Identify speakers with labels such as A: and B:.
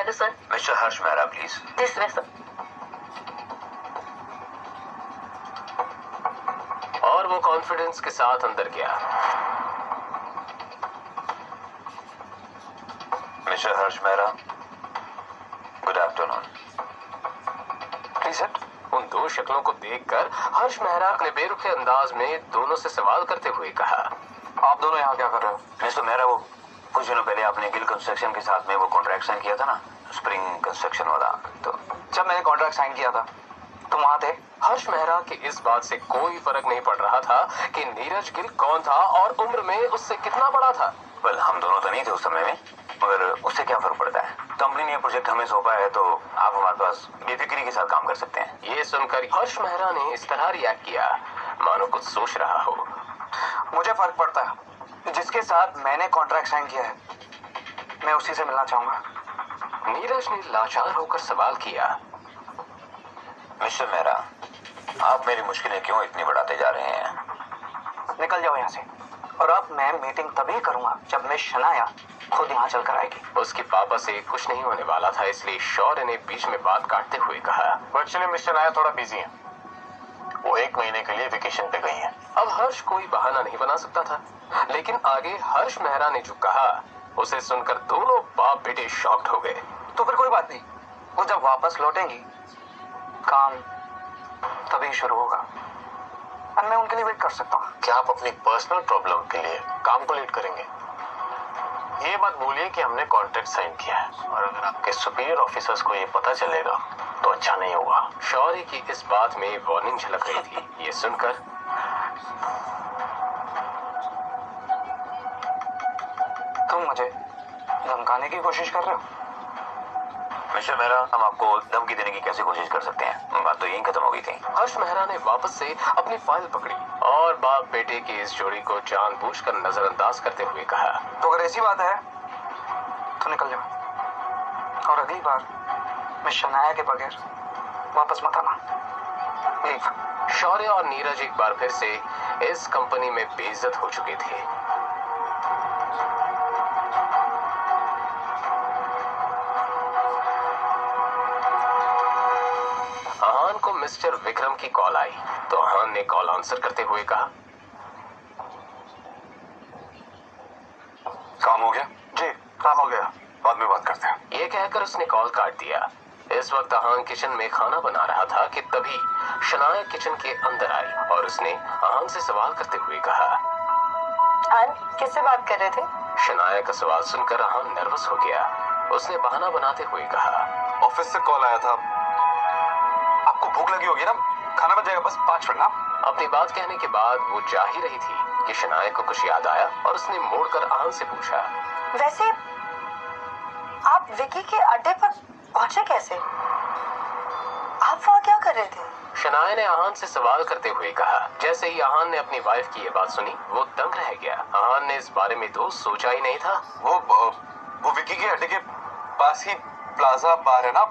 A: Hello sir.
B: Mister Harsh Mehra please.
A: This way sir.
C: और वो confidence के साथ अंदर गया।
B: Mister Harsh Mehra, good afternoon.
C: Please sit. उन दो शक्लों को देखकर हर्ष मेहरा अपने बेरुखे अंदाज में दोनों से सवाल करते हुए कहा,
B: आप दोनों यहाँ क्या कर रहे हो? मिस्टर मेहरा, वो कुछ दिनों पहले आपने गिल कंस्ट्रक्शन के साथ में वो कॉन्ट्रैक्ट साइन किया था ना, स्प्रिंग कंस्ट्रक्शन वाला। तो जब मैंने कॉन्ट्रैक्ट साइन किया था तुम वहां थे?
C: हर्ष मेहरा के इस बात से कोई फर्क नहीं पड़ रहा था कि नीरज गिल कौन था और उम्र में उससे कितना बड़ा था।
B: वेल, हम दोनों तो नहीं थे उस समय में, मगर उससे क्या फर्क पड़ता है? कंपनी ने प्रोजेक्ट हमें सौंपा है तो आप हमारे पास बेफिक्री के साथ काम कर सकते हैं।
C: ये सुनकर हर्ष मेहरा ने इस तरह रिएक्ट किया मानो कुछ सोच रहा हो।
B: मुझे फर्क पड़ता है, जिसके साथ मैंने कॉन्ट्रैक्ट साइन किया है मैं उसी से मिलना चाहूंगा।
C: नीरज ने लाचार होकर सवाल किया,
B: मिस्टर मेहरा, आप मेरी मुश्किलें क्यों इतनी बढ़ाते जा रहे हैं? निकल जाओ यहाँ से। और अब मैं मीटिंग तभी करूंगा जब मैं शनाया खुद यहाँ चल कर आएगी।
C: उसके पापा से कुछ नहीं होने वाला था, इसलिए शौर्य ने बीच में बात काटते हुए कहा,
D: एक्चुअली मिस्टर नाया थोड़ा बिजी है, वो 1 महीने के लिए वेकेशन पे गई है।
C: अब हर्ष कोई बहाना नहीं बना सकता था, लेकिन आगे हर्ष मेहरा ने जो कहा उसे सुनकर दोनों बाप बेटे शॉक्ड हो गए।
B: तो फिर कोई बात नहीं, वो जब वापस लौटेंगी काम तभी शुरू होगा और मैं उनके लिए वेट कर सकता हूँ।
D: क्या आप अपनी पर्सनल प्रॉब्लम के लिए काम को लेट करेंगे? ये मत भूलिए कि हमने कॉन्ट्रैक्ट साइन किया है और अगर आपके सुपीरियर ऑफिसर्स को ये पता चलेगा तो अच्छा नहीं होगा।
C: शौर्य की इस बात में वार्निंग झलक रही थी। ये सुनकर
B: तुम मुझे धमकाने की कोशिश कर रहे हो? मिस्टर मेहरा, हम आपको धमकी देने की कैसे कोशिश कर सकते हैं? बात तो यहीं खत्म हो गई थी।
C: हर्ष मेहरा ने वापस से अपनी फाइल पकड़ी और बाप बेटे की इस जोड़ी को जानबूझकर नजरअंदाज करते हुए कहा,
B: तो अगर ऐसी बात है तो निकल जाओ और अगली बार मैं शनाया के बगैर वापस मत आना। लीव।
C: शौर्य और नीरज एक बार फिर से इस कंपनी में बेइज्जत हो चुके थे। आहान को मिस्टर विक्रम की कॉल आई तो आहान ने कॉल आंसर करते हुए कहा,
D: काम हो गया?
B: जी काम हो गया,
D: बाद में बात करते हैं।
C: ये कहकर उसने कॉल काट दिया। इस वक्त आहान किचन में खाना बना रहा था कि तभी शनाया किचन के अंदर आई और उसने आहान से सवाल करते हुए कहा,
A: आन किससे बात कर रहे थे?
C: शनाया का सवाल सुनकर आहान नर्वस हो गया। उसने बहाना बनाते हुए कहा,
D: ऑफिस से कॉल आया था, आपको भूख लगी होगी ना, खाना बन जाएगा, बस 5 मिनट ना।
C: अपनी बात कहने के बाद वो जा ही रही थी कि शनाया को कुछ याद आया और उसने मोड़कर आहान से पूछा,
A: वैसे आप विकी के अड्डे पर पहुंचे कैसे? आप वहाँ क्या कर रहे थे?
C: शनाया ने आहान से सवाल करते हुए कहा। जैसे ही आहान ने अपनी वाइफ की ये बात सुनी वो दंग रह गया। आहान ने इस बारे में तो सोचा ही नहीं था।
D: वो विकी के अड्डे के पास ही प्लाजा बार है ना,